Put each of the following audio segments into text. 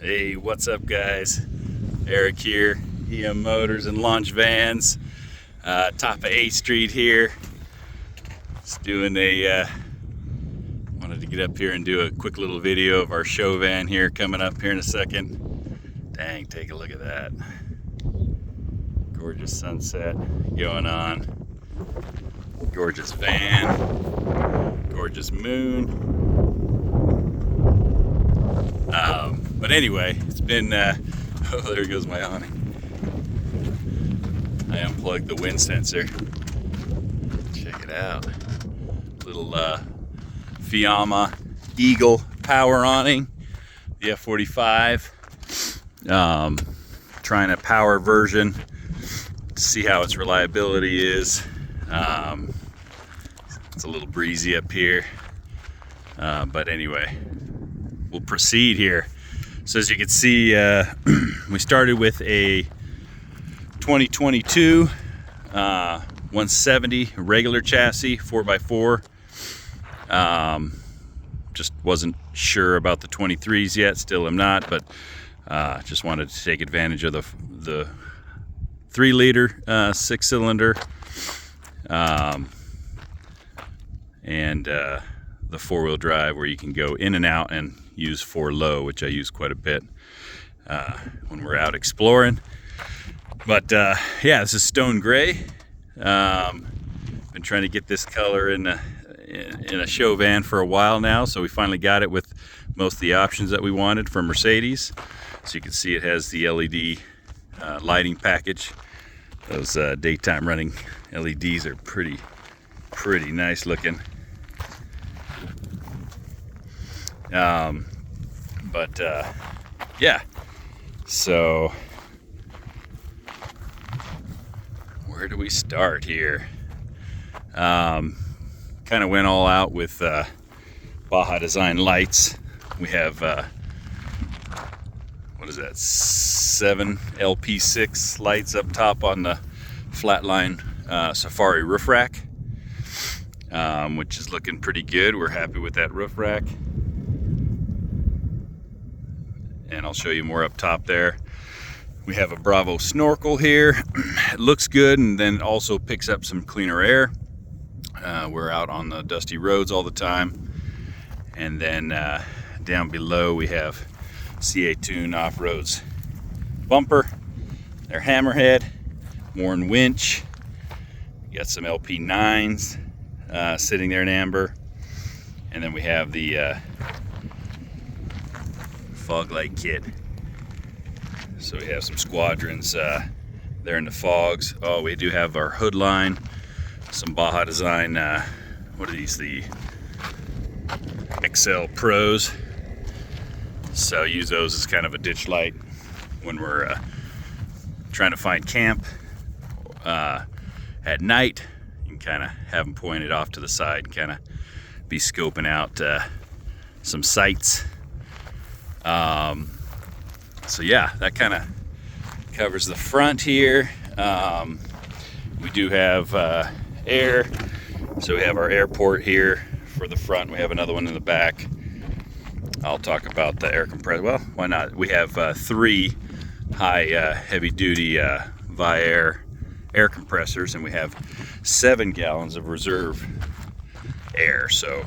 Hey, what's up, guys? Eric here, EM Motors and Launch Vans, top of 8th Street here. Just doing wanted to get up here and do a quick little video of our show van here coming up here in a second. Dang, take a look at that. Gorgeous sunset going on. Gorgeous van, gorgeous moon. But anyway, it's been, oh, there goes my awning. I unplugged the wind sensor. Check it out. Little Fiamma Eagle power awning, the F45. Trying a power version to see how its reliability is. It's a little breezy up here. But anyway, we'll proceed here. So as you can see, we started with a 2022 170 regular chassis, 4x4. Just wasn't sure about the 23s yet, still am not, but just wanted to take advantage of the 3-liter 6-cylinder and the 4-wheel drive, where you can go in and out and use 4 low, which I use quite a bit when we're out exploring. But yeah, this is stone gray. Been trying to get this color in a show van for a while now, so we finally got it with most of the options that we wanted from Mercedes. So you can see it has the LED lighting package. Those daytime running LEDs are pretty nice looking. Yeah, so where do we start here? Kind of went all out with Baja Design lights. We have what is that, 7 LP6 lights up top on the Flatline Safari roof rack, which is looking pretty good. We're happy with that roof rack. And I'll show you more up top there. We have a Bravo snorkel here. It looks good, and then also picks up some cleaner air. We're out on the dusty roads all the time. And then down below we have CA Tune Off-Road's bumper, their hammerhead, Warren winch. We got some LP9s sitting there in amber. And then we have the fog light kit. So we have some squadrons there in the fogs. Oh, we do have our hood line, some Baja Design, what are these, the XL Pros. So use those as kind of a ditch light when we're trying to find camp at night. You can kind of have them pointed off to the side and kind of be scoping out some sights. So yeah, that kind of covers the front here. We do have air, so we have our airport here for the front. We have another one in the back. I'll talk about the air compressor. Well, why not? We have 3 high heavy duty Viair air compressors, and we have 7 gallons of reserve air. So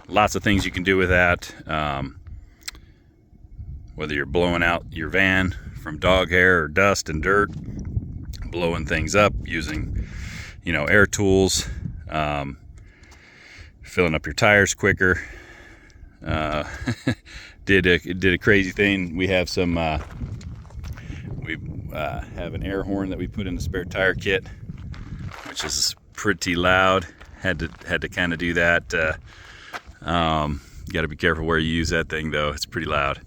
lots of things you can do with that. Whether you're blowing out your van from dog hair or dust and dirt, blowing things up using, air tools, filling up your tires quicker. Did a crazy thing. We have some we have an air horn that we put in the spare tire kit, which is pretty loud. Had to kind of do that. Got to be careful where you use that thing, though. It's pretty loud.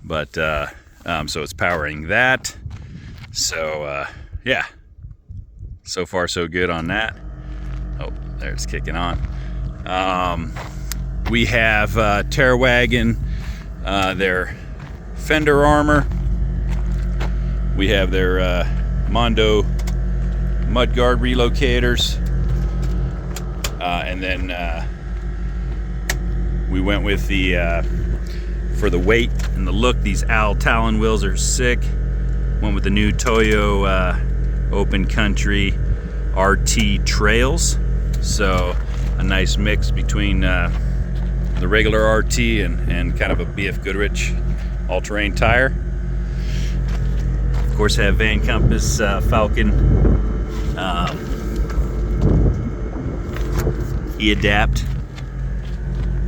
But so it's powering that. So yeah, so far so good on that. Oh, there, it's kicking on. We have Terrawagon, their fender armor. We have their Mondo mudguard relocators, and then we went with the for the weight and the look. These owl talon wheels are sick. Went with the new Toyo Open Country RT Trails. So a nice mix between the regular RT and kind of a BF Goodrich all-terrain tire. Of course, have Van Compass Falcon E-Adapt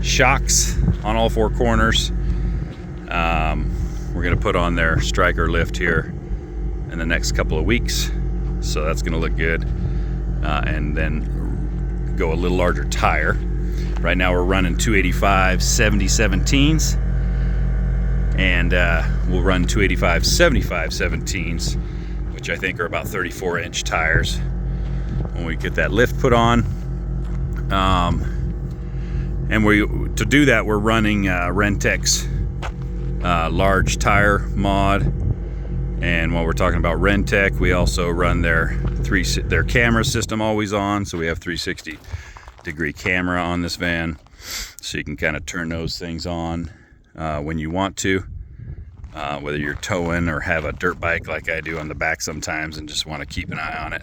shocks on all four corners. We're gonna put on their striker lift here in the next couple of weeks, so that's gonna look good. And then go a little larger tire. Right now we're running 285 70/17s, and we'll run 285 75/17s, which I think are about 34-inch tires when we get that lift put on. And to do that, we're running Rentex large tire mod. And while we're talking about Rentec, we also run their camera system always on. So we have 360-degree camera on this van, so you can kind of turn those things on when you want to, whether you're towing or have a dirt bike like I do on the back sometimes and just want to keep an eye on it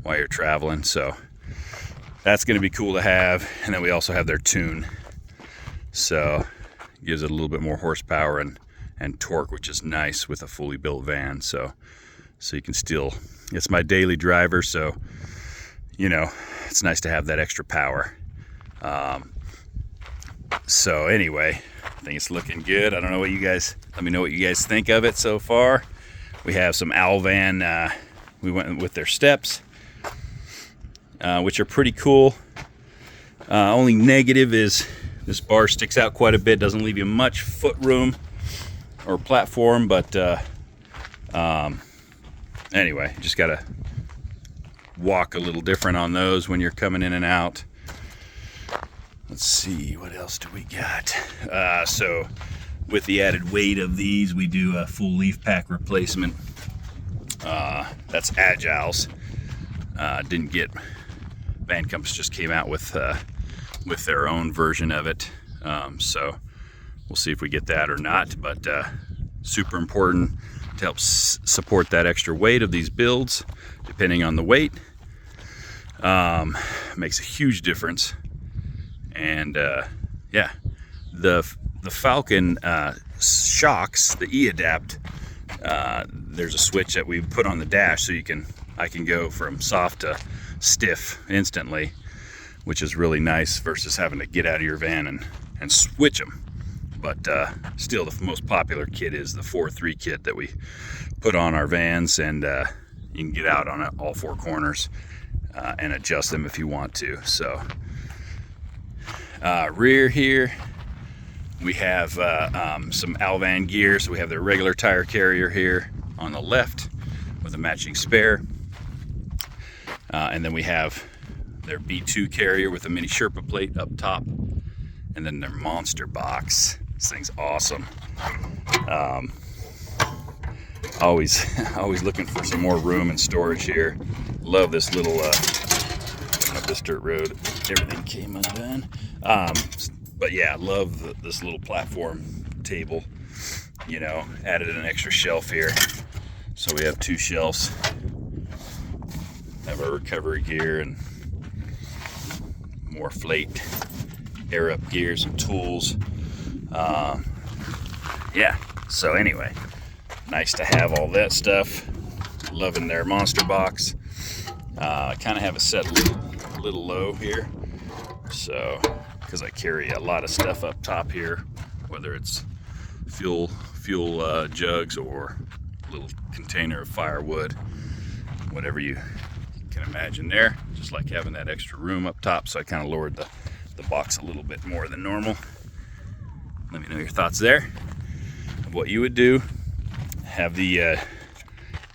while you're traveling. So that's going to be cool to have. And then we also have their tune, so it gives it a little bit more horsepower and torque, which is nice with a fully built van. So you can still, it's my daily driver, so you know, it's nice to have that extra power. So anyway, I think it's looking good. I don't know what you guys, let me know what you guys think of it so far. We have some Alvan, we went with their steps, which are pretty cool. Only negative is this bar sticks out quite a bit, doesn't leave you much foot room or platform, but anyway, just gotta walk a little different on those when you're coming in and out. Let's see, what else do we got? So with the added weight of these, we do a full leaf pack replacement. That's Agile's. Didn't get, Van Compass just came out with their own version of it. So we'll see if we get that or not, but super important to help support that extra weight of these builds, depending on the weight. Makes a huge difference. And yeah, the Falcon shocks, the E-Adapt, there's a switch that we put on the dash, so I can go from soft to stiff instantly, which is really nice versus having to get out of your van and switch them. But still, the most popular kit is the 4.3 kit that we put on our vans, and you can get out on all four corners and adjust them if you want to. So rear here, we have some Alvan gear. So we have their regular tire carrier here on the left with a matching spare, and then we have their B2 carrier with a mini Sherpa plate up top, and then their monster box. This thing's awesome. Always looking for some more room and storage here. Love this little up this dirt road, everything came undone. But yeah, love this little platform table. You know, added an extra shelf here, so we have 2 shelves. Have our recovery gear and more flate, air up gear, some tools. Yeah, so anyway, nice to have all that stuff. Loving their monster box. I kind of have it set a little low here, so because I carry a lot of stuff up top here, whether it's fuel jugs or a little container of firewood, whatever you can imagine there. Just like having that extra room up top, so I kind of lowered the box a little bit more than normal. Let me know your thoughts there of what you would do. Have the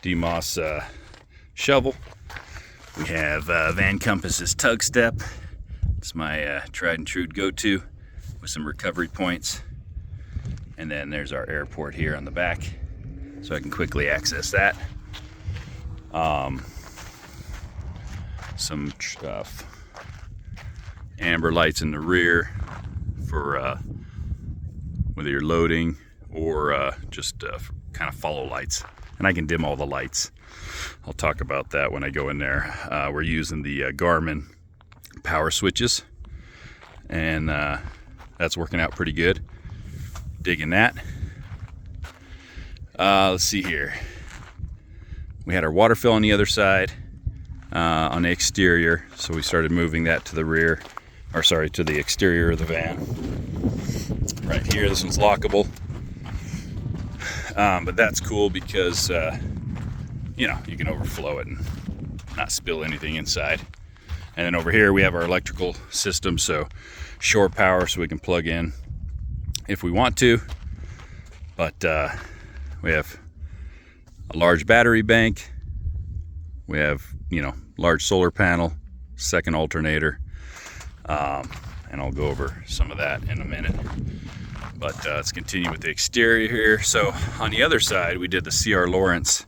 DeMoss shovel. We have Van Compass's tug step. It's my tried and true go-to with some recovery points. And then there's our airport here on the back, so I can quickly access that. Some amber lights in the rear for whether you're loading or just kind of follow lights. And I can dim all the lights. I'll talk about that when I go in there. We're using the Garmin power switches, and that's working out pretty good. Digging that. Let's see here. We had our water fill on the other side on the exterior, so we started moving that to the rear, or sorry, to the exterior of the van. Right here, this one's lockable. But that's cool because you know, you can overflow it and not spill anything inside. And then over here we have our electrical system, so shore power, so we can plug in if we want to. But we have a large battery bank. We have, you know, large solar panel, second alternator, and I'll go over some of that in a minute. But let's continue with the exterior here. So on the other side, we did the C.R. Lawrence.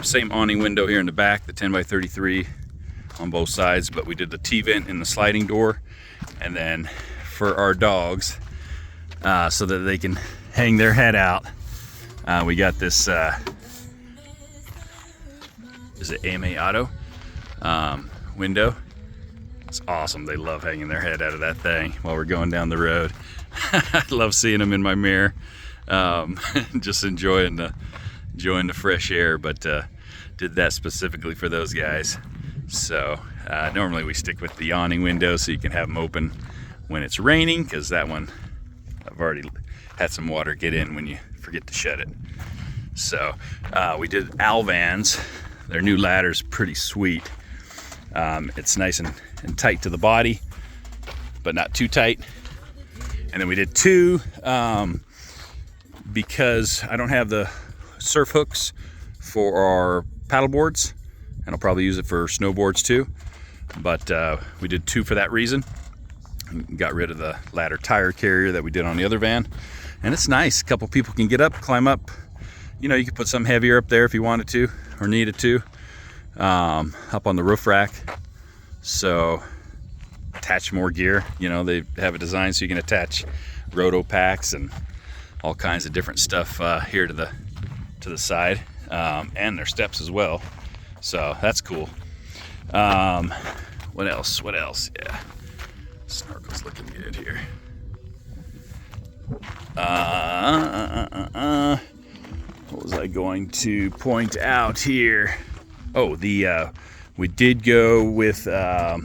Same awning window here in the back, the 10x33 on both sides, but we did the T-vent in the sliding door. And then for our dogs, so that they can hang their head out, we got this, is it AMA Auto window. It's awesome. They love hanging their head out of that thing while we're going down the road. I love seeing them in my mirror, just enjoying the fresh air, but did that specifically for those guys. So normally we stick with the awning window so you can have them open when it's raining, because that one, I've already had some water get in when you forget to shut it. So we did Alvans. Their new ladder's pretty sweet. It's nice and tight to the body, but not too tight. And then we did two, because I don't have the surf hooks for our paddle boards, and I'll probably use it for snowboards too. But we did two for that reason. Got rid of the ladder tire carrier that we did on the other van, and it's nice. A couple people can get up, climb up. You know, you could put something heavier up there if you wanted to or needed to, up on the roof rack. So attach more gear. You know, they have a design so you can attach roto packs and all kinds of different stuff here to the side, and their steps as well. So that's cool. What else? Yeah, snorkel's looking good here. What was I going to point out here? Oh, we did go with, I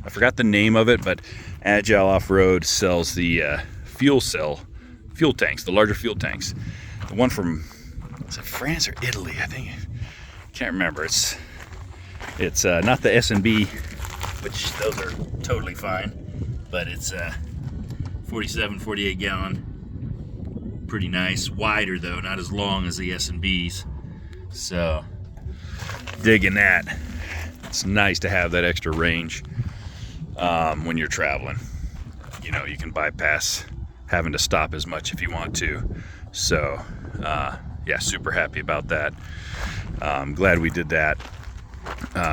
forgot the name of it, but Agile Off-Road sells the fuel tanks, the larger fuel tanks. The one from, is it France or Italy? I think, can't remember. It's not the S&B, which those are totally fine, but it's 47, 48 gallon. Pretty nice. Wider though, not as long as the S&Bs. So digging that. It's nice to have that extra range when you're traveling. You know, you can bypass having to stop as much if you want to. So yeah, super happy about that. I'm glad we did that.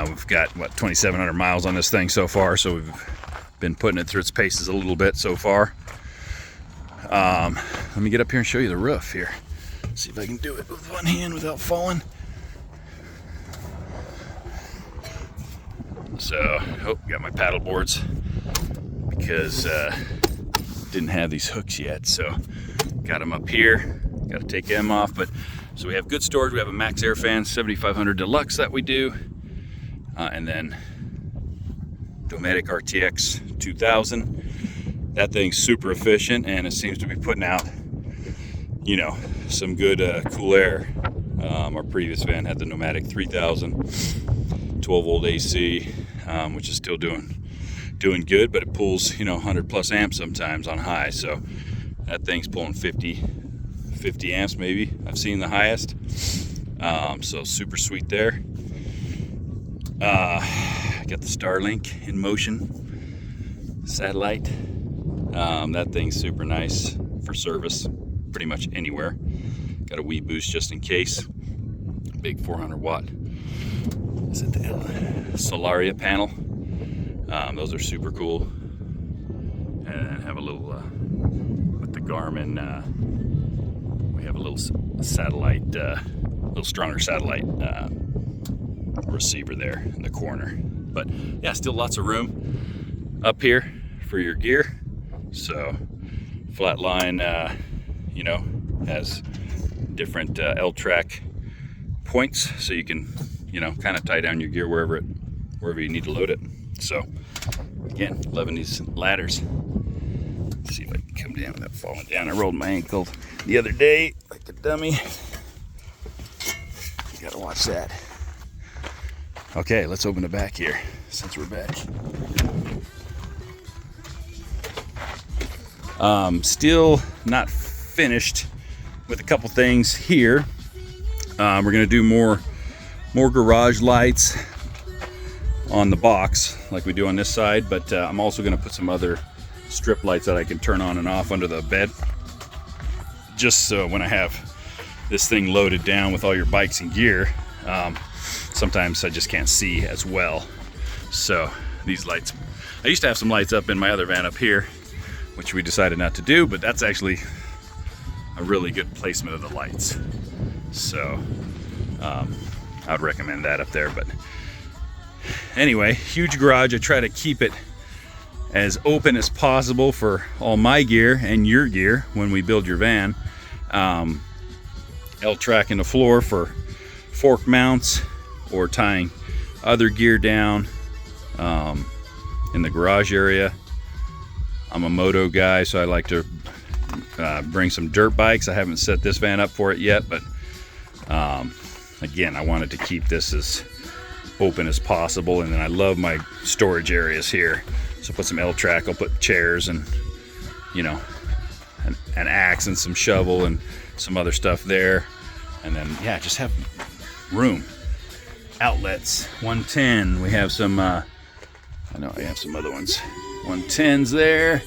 We've got, what, 2,700 miles on this thing so far, so we've been putting it through its paces a little bit so far. Let me get up here and show you the roof here. See if I can do it with one hand without falling. So, got my paddle boards because didn't have these hooks yet, so got them up here. Got to take them off, but so we have good storage. We have a Max Air Fan 7500 Deluxe that we do, and then Dometic RTX 2000. That thing's super efficient, and it seems to be putting out, you know, some good cool air. Our previous van had the Nomadic 3000, 12 volt AC, which is still doing good, but it pulls, you know, 100 plus amps sometimes on high. So that thing's pulling 50 amps maybe. I've seen the highest. So super sweet there. Got the Starlink in motion satellite. That thing's super nice for service pretty much anywhere. Got a wee boost just in case. Big 400 watt. Is it the Solaria panel? Those are super cool. And have a little with the Garmin. We have a little satellite, little stronger satellite receiver there in the corner. But yeah, still lots of room up here for your gear. So Flatline, you know, has different L-track points, so you can, you know, kind of tie down your gear wherever you need to load it. So again, loving these ladders. Let's see if I can come down without falling down. I rolled my ankle the other day like a dummy. Gotta watch that. Okay, let's open the back here since we're back. Still not finished with a couple things here. We're gonna do more garage lights on the box like we do on this side, but I'm also gonna put some other strip lights that I can turn on and off under the bed, just so when I have this thing loaded down with all your bikes and gear, sometimes I just can't see as well. So these lights, I used to have some lights up in my other van up here, which we decided not to do, but that's actually a really good placement of the lights. So I would recommend that up there. But anyway, huge garage. I try to keep it as open as possible for all my gear and your gear when we build your van. L-track in the floor for fork mounts or tying other gear down in the garage area. I'm a moto guy, so I like to bring some dirt bikes. I haven't set this van up for it yet, but again, I wanted to keep this as open as possible. And then I love my storage areas here. So put some L-track, I'll put chairs and, you know, an axe and some shovel and some other stuff there. And then, yeah, just have room. Outlets, 110. We have some, I know I have some other ones. 110s there.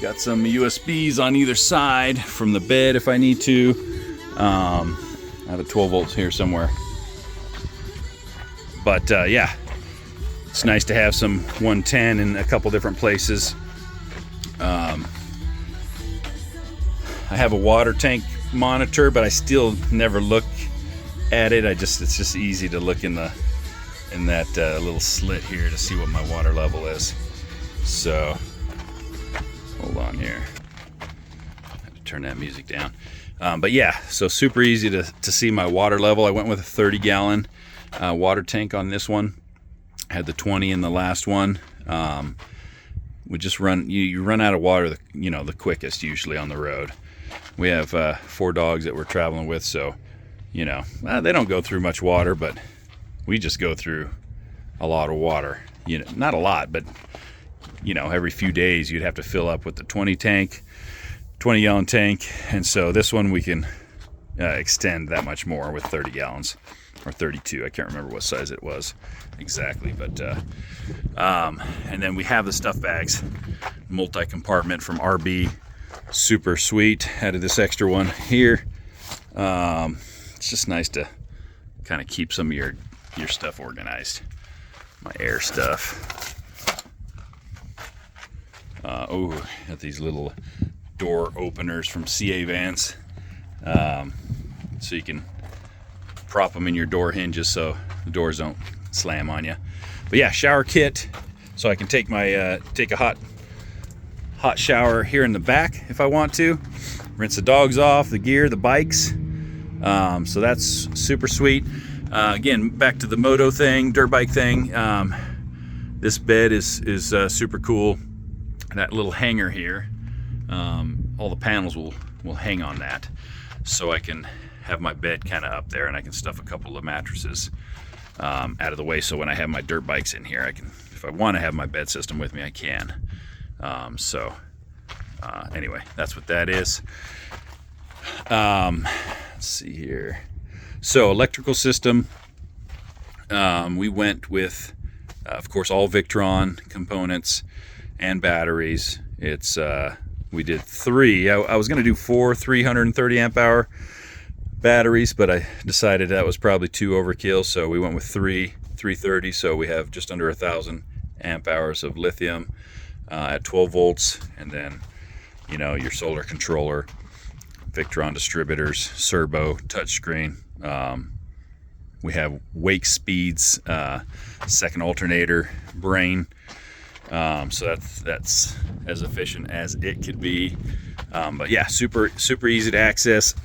Got some USBs on either side from the bed if I need to. I have a 12 volts here somewhere. But yeah, it's nice to have some 110 in a couple different places. I have a water tank monitor, but I still never look at it. It's just easy to look in that little slit here to see what my water level is. So hold on here. I have to turn that music down. But yeah, so super easy to see my water level. I went with a 30-gallon water tank on this one. I had the 20 in the last one. We just you run out of water the quickest usually on the road. We have 4 dogs that we're traveling with, so they don't go through much water, but we just go through a lot of water. Not a lot, but every few days you'd have to fill up with the 20-gallon tank, and so this one we can extend that much more with 30 gallons or 32. I can't remember what size it was exactly, but and then we have the stuff bags, multi-compartment from RB, super sweet. Added this extra one here. It's just nice to kind of keep some of your stuff organized. My air stuff. Got these little door openers from CA Vans, so you can prop them in your door hinges so the doors don't slam on you. But yeah, shower kit, so I can take a hot shower here in the back if I want to. Rinse the dogs off, the gear, the bikes. So that's super sweet. Again, back to the moto thing, dirt bike thing. This bed is super cool. That little hanger here, all the panels will hang on that, so I can have my bed kind of up there, and I can stuff a couple of mattresses out of the way, so when I have my dirt bikes in here, I can, if I want to have my bed system with me, I can. Anyway, that's what that is. Let's see here. So electrical system, we went with, of course, all Victron components and batteries. It's we did 3. I was going to do 4 330 amp hour batteries, but I decided that was probably too overkill, so we went with 330. So we have just under 1,000 amp hours of lithium at 12 volts, and then you know, your solar controller, Victron distributors, servo, touchscreen. We have Wake Speed's second alternator brain. So that's as efficient as it could be. But yeah, super easy to access.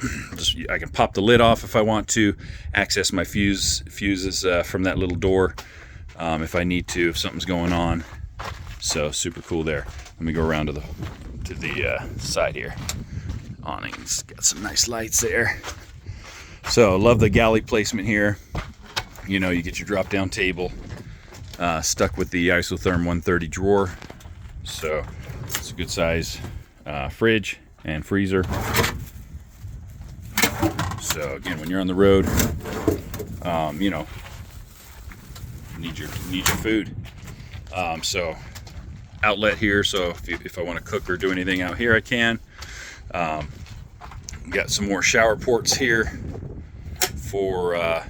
I can pop the lid off if I want to, access my fuses from that little door if I need to, if something's going on. So super cool there. Let me go around to the side here. Awnings, got some nice lights there. So love the galley placement here. You know, you get your drop down table stuck with the isotherm 130 drawer. So it's a good size fridge and freezer. So again, when you're on the road, you know, need your food. So outlet here. So if I want to cook or do anything out here, I can. Got some more shower ports here for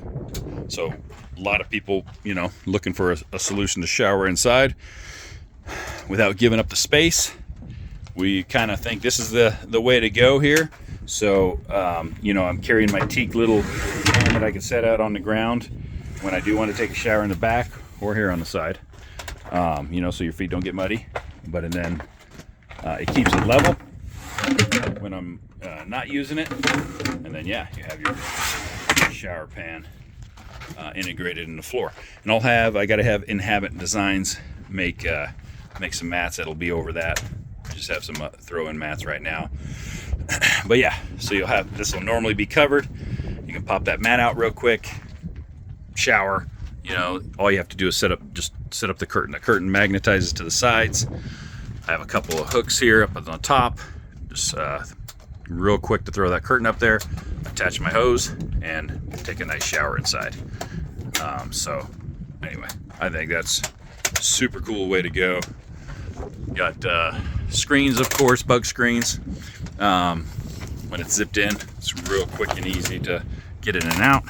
so a lot of people, you know, looking for a solution to shower inside without giving up the space. We kind of think this is the way to go here. So you know, I'm carrying my teak little can that I can set out on the ground when I do want to take a shower in the back or here on the side, you know, so your feet don't get muddy. But and then it keeps it level when I'm not using it. And then yeah, you have your shower pan integrated in the floor. And I gotta have Inhabit Designs make some mats that'll be over that. Just have some throw-in mats right now. But yeah, so you'll have, this will normally be covered. You can pop that mat out real quick, shower. You know, all you have to do is set up the curtain. The curtain magnetizes to the sides. I have a couple of hooks here up on the top. Just real quick to throw that curtain up there, attach my hose, and take a nice shower inside. So anyway, I think that's a super cool way to go. Got screens, of course, bug screens. When it's zipped in, it's real quick and easy to get in and out.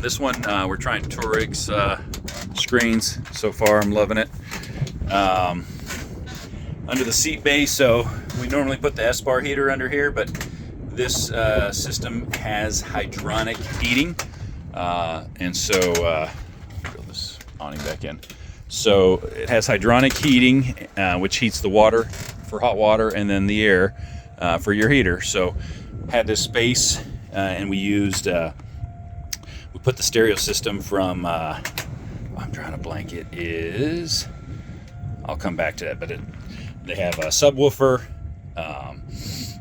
This one, we're trying Torig's screens. So far, I'm loving it. Under the seat base, so we normally put the S-bar heater under here, but this system has hydronic heating. And so, throw this awning back in. So it has hydronic heating, which heats the water for hot water and then the air for your heater. So had this space, and we used, we put the stereo system from, I'm trying to blank, it is, I'll come back to that, but they have a subwoofer,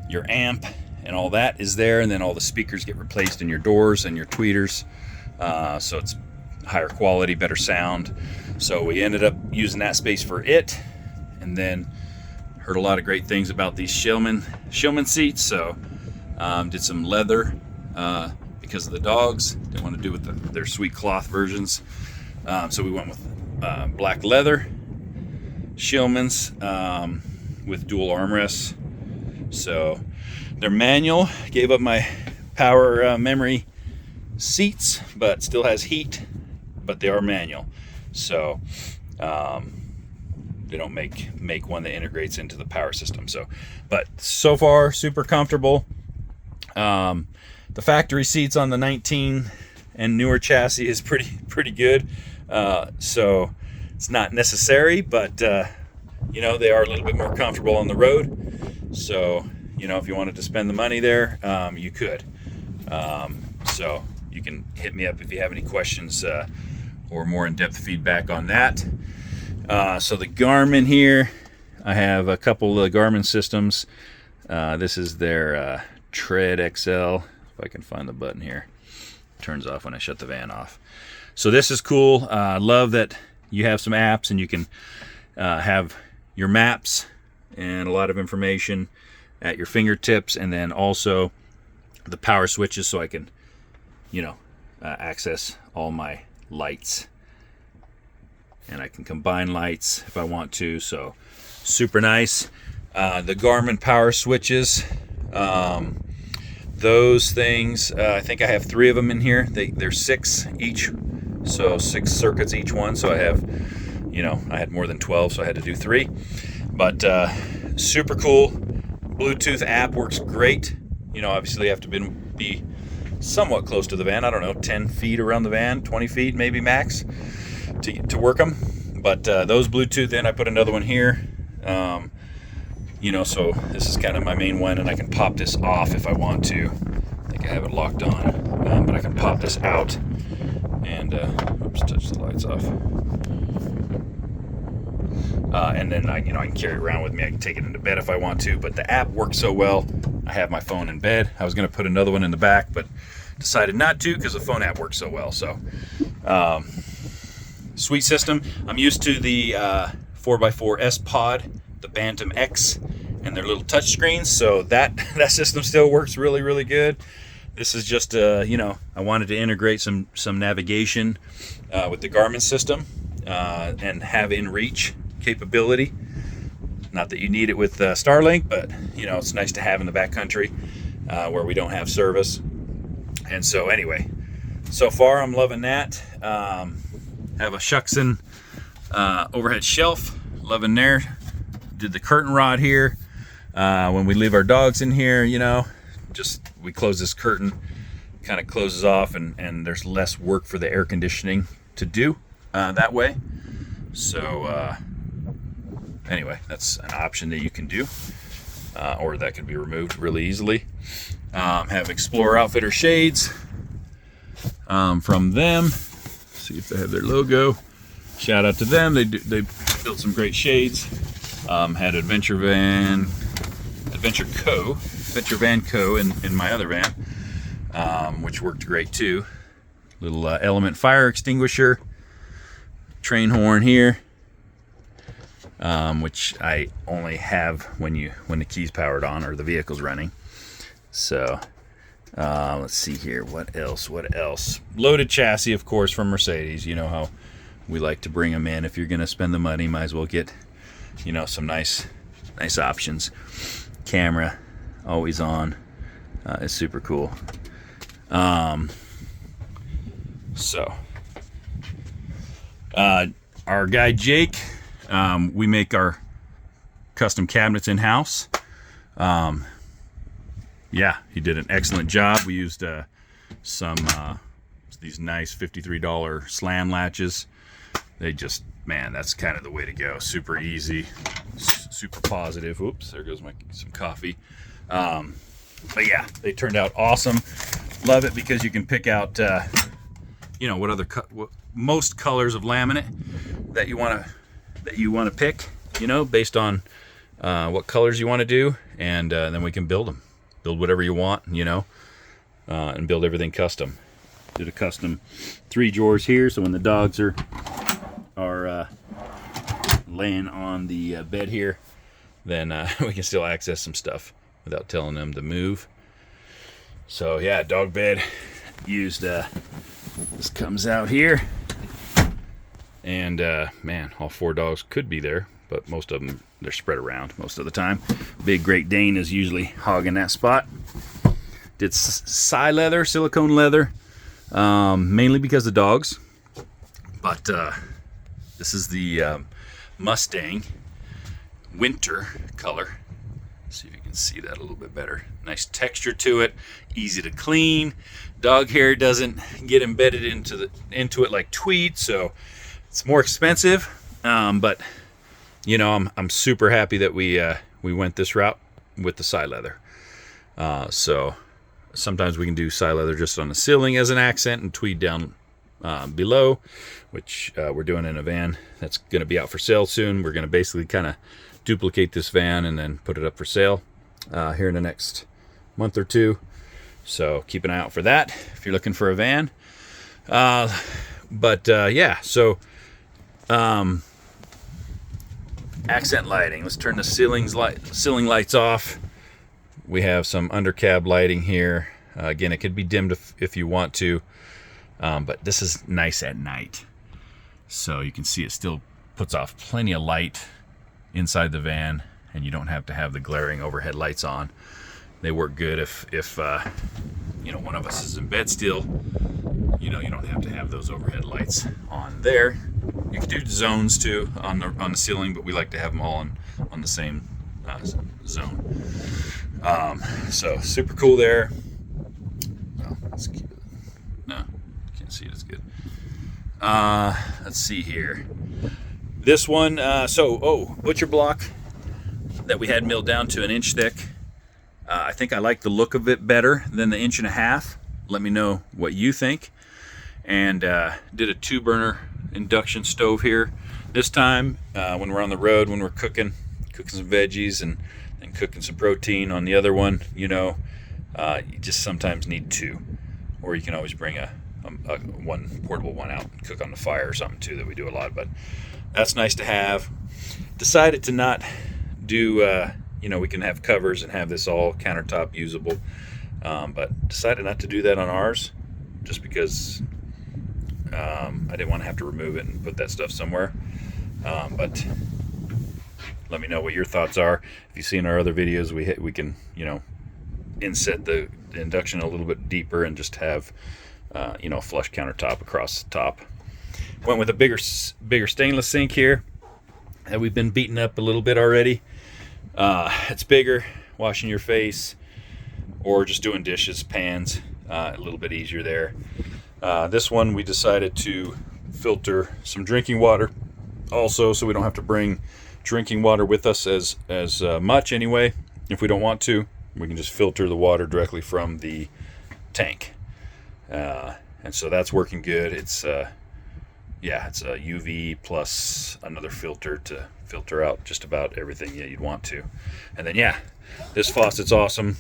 your amp, and all that is there, and then all the speakers get replaced in your doors and your tweeters, so it's higher quality, better sound. So we ended up using that space for it, and then heard a lot of great things about these Shillman seats. So did some leather because of the dogs. Didn't want to do with their sweet cloth versions, so we went with black leather Shillmans with dual armrests. So they're manual. Gave up my power memory seats, but still has heat, but they are manual. So they don't make one that integrates into the power system. So, but so far super comfortable. The factory seats on the 19 and newer chassis is pretty good. So it's not necessary, but you know, they are a little bit more comfortable on the road. So, you know, if you wanted to spend the money there, you could. So you can hit me up if you have any questions or more in-depth feedback on that. So the Garmin here, I have a couple of Garmin systems. This is their Tread XL. If I can find the button here. It turns off when I shut the van off. So this is cool. I love that you have some apps and you can have your maps and a lot of information at your fingertips, and then also the power switches, so I can, you know, access all my lights, and I can combine lights if I want to. So super nice. The Garmin power switches, those things, I think I have 3 of them in here. They're 6 each, so 6 circuits each one. So I have, you know, I had more than 12, so I had to do 3. But super cool. Bluetooth app works great. You know, obviously you have to be somewhat close to the van. I don't know, 10 feet around the van, 20 feet maybe max to work them. But those Bluetooth in, I put another one here. You know, so this is kind of my main one, and I can pop this off if I want to. I think I have it locked on, but I can pop this out and, oops, touch the lights off. And then I can carry it around with me. I can take it into bed if I want to, but the app works so well. I have my phone in bed. I was going to put another one in the back, but decided not to because the phone app works so well. So, sweet system. I'm used to the 4x4 S Pod, the Bantam X, and their little touch screens. So that system still works really, really good. This is just, you know, I wanted to integrate some navigation with the Garmin system and have in-reach capability. Not that you need it with Starlink, but you know, it's nice to have in the backcountry where we don't have service. And so anyway, so far I'm loving that. Have a Shuxon overhead shelf, loving there. Did the curtain rod here. When we leave our dogs in here, you know, just we close this curtain, kind of closes off, and there's less work for the air conditioning to do that way. So anyway, that's an option that you can do, or that can be removed really easily. Have Explorer Outfitter shades from them. See if they have their logo. Shout out to them. They built some great shades. Had Adventure Van Co. in my other van, which worked great too. Little Element fire extinguisher, train horn here, which I only have when the key's powered on or the vehicle's running. So let's see here. What else? Loaded chassis, of course, from Mercedes. You know how we like to bring them in. If you're going to spend the money, might as well get, you know, some nice options. Camera always on. It's super cool. So our guy Jake, we make our custom cabinets in-house. Yeah, he did an excellent job. We used some these nice $53 slam latches. They just, man, that's kind of the way to go. Super easy, super positive. Oops, there goes some coffee. But yeah, they turned out awesome. Love it because you can pick out, you know, what most colors of laminate that you want to pick, you know, based on what colors you want to do, and then we can build whatever you want, you know, and build everything custom. Did a custom 3 drawers here, so when the dogs are laying on the bed here, then we can still access some stuff without telling them to move. So yeah, dog bed used this comes out here, and man, all 4 dogs could be there, but most of them, they're spread around most of the time. Big Great Dane is usually hogging that spot. Did silicone leather, mainly because of dogs, but this is the Mustang winter color. See if you can see that a little bit better. Nice texture to it, easy to clean. Dog hair doesn't get embedded into it like tweed, so it's more expensive. But you know, I'm super happy that we went this route with the side leather. So sometimes we can do side leather just on the ceiling as an accent and tweed down below, which we're doing in a van that's going to be out for sale soon. We're going to basically kind of duplicate this van and then put it up for sale here in the next month or two. So keep an eye out for that if you're looking for a van. Yeah, so accent lighting. Let's turn the ceiling lights off. We have some undercab lighting here. Again, it could be dimmed if you want to, but this is nice at night. So you can see it still puts off plenty of light inside the van, and you don't have to have the glaring overhead lights on. They work good if you know, one of us is in bed still. You know, you don't have to have those overhead lights on there. You can do zones too on the ceiling, but we like to have them all on the same zone. So super cool there. Well, let's keep it. No, can't see it as good. Let's see here. This one, butcher block that we had milled down to 1 inch thick. I think I like the look of it better than the 1.5 inches. Let me know what you think. And did a 2-burner induction stove here. This time, when we're on the road, when we're cooking some veggies and cooking some protein on the other one, you just sometimes need 2. Or you can always bring a one portable one out and cook on the fire or something too, that we do a lot. But that's nice to have. Decided to not do, we can have covers and have this all countertop usable. But decided not to do that on ours just because I didn't want to have to remove it and put that stuff somewhere. But let me know what your thoughts are. If you've seen our other videos, we can, inset the induction a little bit deeper and just have, flush countertop across the top. Went with a bigger stainless sink here that we've been beating up a little bit already. It's bigger, washing your face or just doing dishes, pans, a little bit easier there. This one we decided to filter some drinking water also, so we don't have to bring drinking water with us as much anyway. If we don't want to, we can just filter the water directly from the tank. And so that's working good. It's it's a UV plus another filter to filter out just about everything you'd want to. And then this faucet's awesome.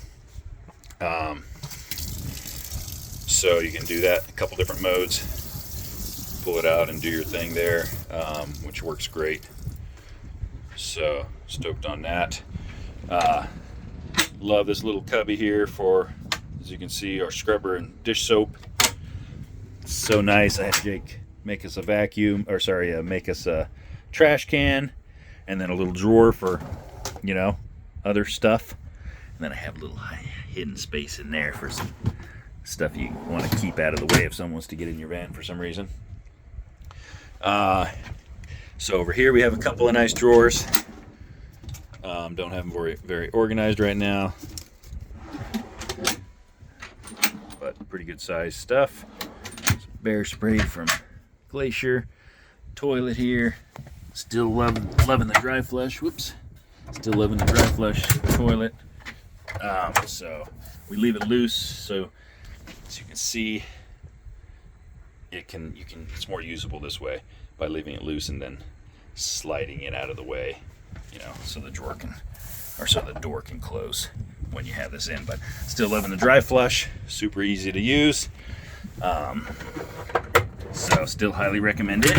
So you can do that a couple different modes. Pull it out and do your thing there, which works great. So stoked on that. Love this little cubby here for, as you can see, our scrubber and dish soap. It's so nice. I had Jake make us make us a trash can, and then a little drawer for, other stuff. And then I have a little hidden space in there for some stuff you want to keep out of the way if someone wants to get in your van for some reason. So over here we have a couple of nice drawers. Don't have them very, very organized right now, but pretty good sized stuff. Some bear spray from Glacier. Toilet here. Still loving the dry flush. Whoops. Still loving the dry flush toilet. So we leave it loose, so as you can see, it's more usable this way by leaving it loose and then sliding it out of the way, so the door can close when you have this in. But still loving the dry flush, super easy to use. So still highly recommend it.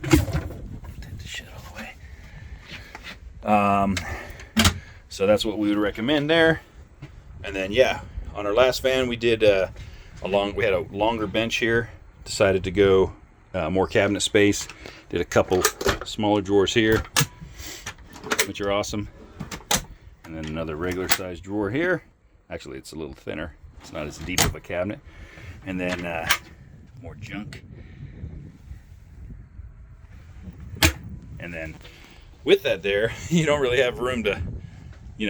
Take the shit all the way. So that's what we would recommend there. And then on our last van we did we had a longer bench here. Decided to go more cabinet space. Did a couple smaller drawers here, which are awesome. And then another regular size drawer here. Actually, it's a little thinner. It's not as deep of a cabinet. And then more junk. And then with that there, you don't really have room to,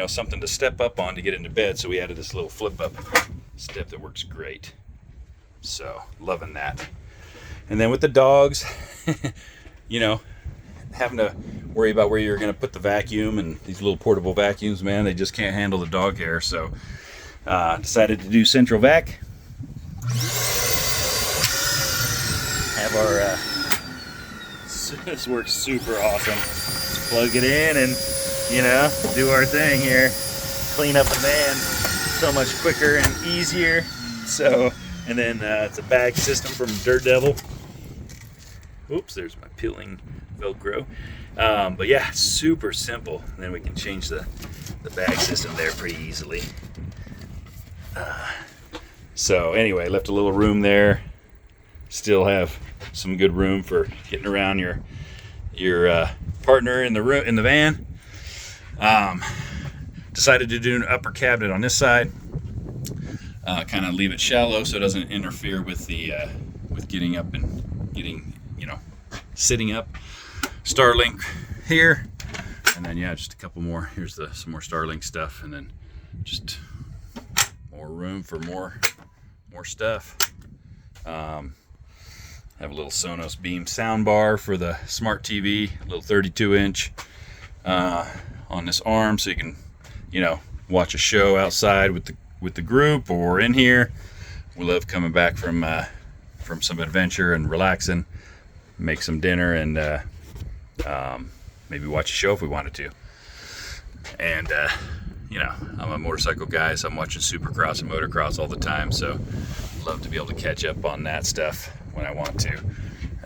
something to step up on to get into bed. So we added this little flip up step that works great. So loving that. And then with the dogs, having to worry about where you're going to put the vacuum, and these little portable vacuums, man, they just can't handle the dog hair. So decided to do central vac. Have our this works super awesome. Just plug it in and do our thing here. Clean up the van so much quicker and easier. So, and then it's a bag system from Dirt Devil. Oops, there's my peeling Velcro. But super simple. And then we can change the bag system there pretty easily. So anyway, left a little room there. Still have some good room for getting around your partner in the van. Decided to do an upper cabinet on this side. Kind of leave it shallow so it doesn't interfere with the with getting up and getting sitting up. Starlink here. And then yeah, just a couple more. Here's some more Starlink stuff, and then just more room for more stuff. Have a little Sonos Beam sound bar for the smart TV, a little 32-inch on this arm, so you can, you know, watch a show outside with the group or in here. We love coming back from some adventure and relaxing, make some dinner, and maybe watch a show if we wanted to. And you know, I'm a motorcycle guy, so I'm watching Supercross and motocross all the time, so love to be able to catch up on that stuff when I want to.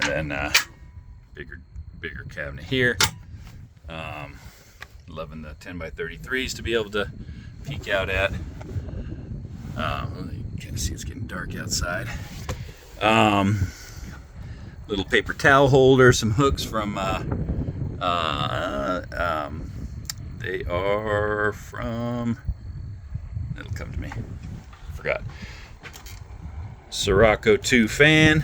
And then bigger cabinet here. Loving the 10x33s to be able to peek out at. You can see it's getting dark outside. Little paper towel holder, some hooks from they are from, it'll come to me, forgot. Sirocco 2 fan,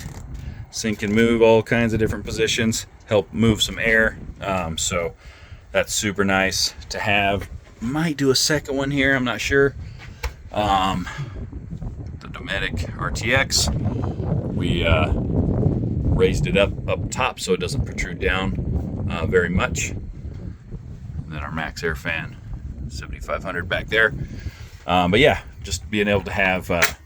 sink and move all kinds of different positions, help move some air. So that's super nice to have. Might do a second one here, I'm not sure. The Dometic RTX, we raised it up top so it doesn't protrude down very much. And then our Max Air fan, 7500 back there. But yeah, just being able to have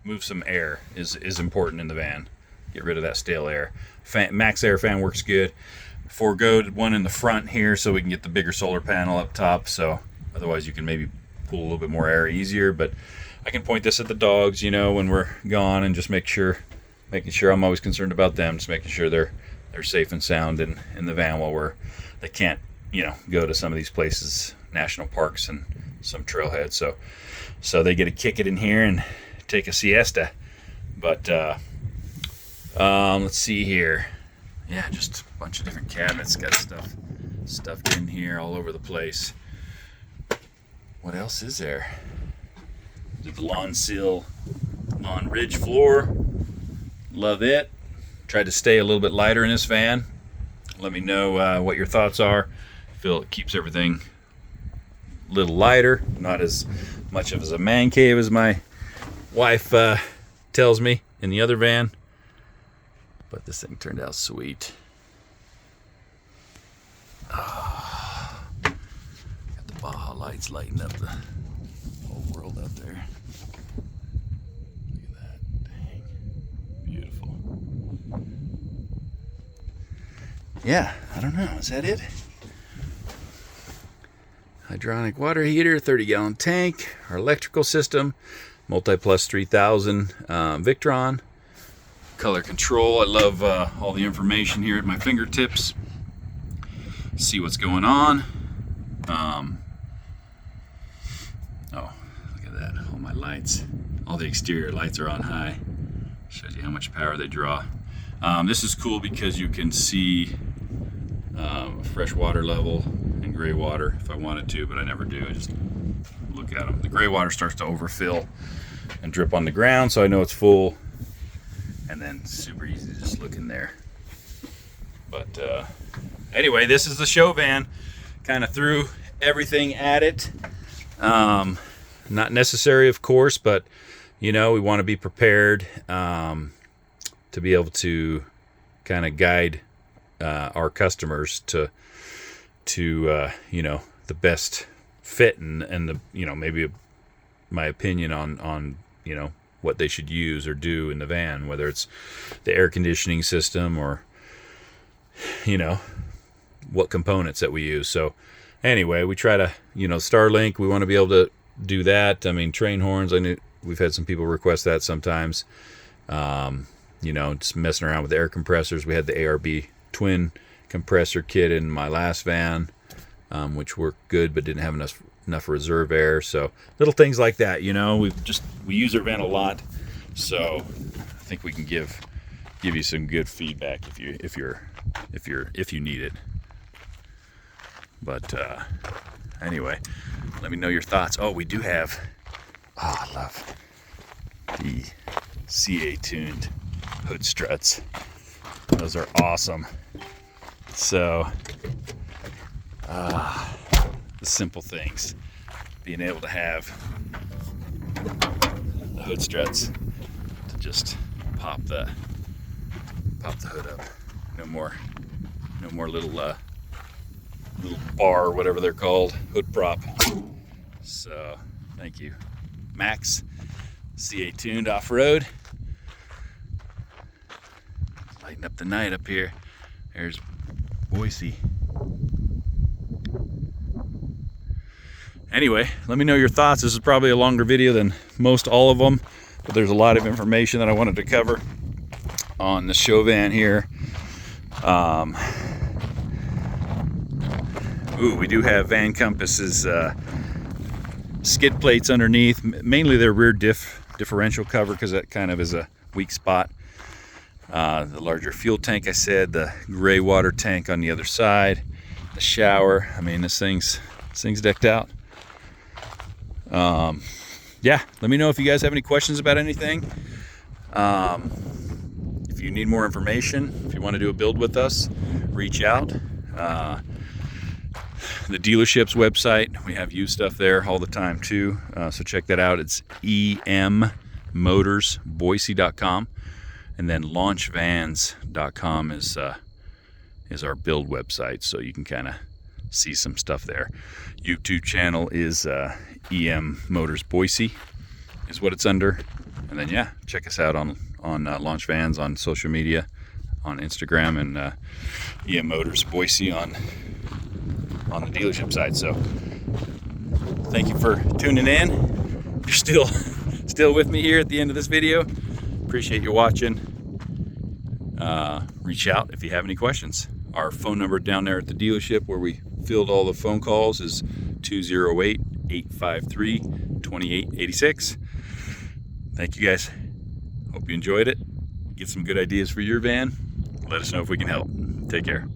move some air is important in the van. Get rid of that stale air. Max Air fan works good. Forgoed one in the front here so we can get the bigger solar panel up top, so otherwise you can maybe pull a little bit more air easier. But I can point this at the dogs, you know, when we're gone, and just making sure I'm always concerned about them, just making sure they're safe and sound in the van while they can't, you know, go to some of these places, national parks and some trailheads, so they get to kick it in here and take a siesta. But let's see here. Yeah, just a bunch of different cabinets, got stuff stuffed in here all over the place. What else is there? The lawn ridge floor, love it. Tried to stay a little bit lighter in this van. Let me know what your thoughts are. Feel it keeps everything a little lighter, not as much of a man cave as my wife tells me in the other van. But this thing turned out sweet. Oh, got the Baja lights lighting up the whole world out there. Look at that. Dang. Beautiful. Yeah, I don't know. Is that it? Hydronic water heater, 30-gallon tank, our electrical system, Multiplus 3000 Victron. Color control. I love all the information here at my fingertips. See what's going on. Oh, look at that. All my lights. All the exterior lights are on high. Shows you how much power they draw. This is cool because you can see fresh water level and gray water if I wanted to, but I never do. I just look at them. The gray water starts to overfill and drip on the ground, so I know it's full. And then super easy to just look in there. But anyway, this is the show van. Kind of threw everything at it. Not necessary, of course, but you know, we want to be prepared to be able to kind of guide our customers to you know, the best fit and the, you know, maybe my opinion on you know, what they should use or do in the van, whether it's the air conditioning system or, you know, what components that we use. So anyway, we try to, you know, Starlink, we want to be able to do that. I mean, train horns, I knew we've had some people request that sometimes. You know, just messing around with air compressors. We had the ARB twin compressor kit in my last van, which worked good but didn't have enough reserve air. So little things like that, you know, we use our van a lot, so I think we can give you some good feedback if you need it. But anyway, let me know your thoughts. Oh, we do have, I love the CA tuned hood struts. Those are awesome. So the simple things, being able to have the hood struts to just pop the hood up. No more little bar or whatever they're called, hood prop. So thank you, Max. CA Tuned Off-Road. Lighting up the night up here. There's Boise. Anyway, let me know your thoughts. This is probably a longer video than most all of them, but there's a lot of information that I wanted to cover on the show van here. We do have Van Compass's skid plates underneath. Mainly their rear differential cover, because that kind of is a weak spot. The larger fuel tank, I said, the gray water tank on the other side, the shower. I mean, this thing's decked out. Yeah, let me know if you guys have any questions about anything. If you need more information, if you want to do a build with us, reach out. The dealership's website, we have used stuff there all the time too, so check that out. It's emmotorsboise.com, and then launchvans.com is our build website, so you can kind of see some stuff there. YouTube channel is EM Motors Boise is what it's under. And then yeah, check us out on Launch Vans on social media, on Instagram, and EM Motors Boise on the dealership side. So thank you for tuning in. You're still with me here at the end of this video. Appreciate you watching. Reach out if you have any questions. Our phone number down there at the dealership where we filled all the phone calls is 208-853-2886. Thank you guys. Hope you enjoyed it. Get some good ideas for your van. Let us know if we can help. Take care.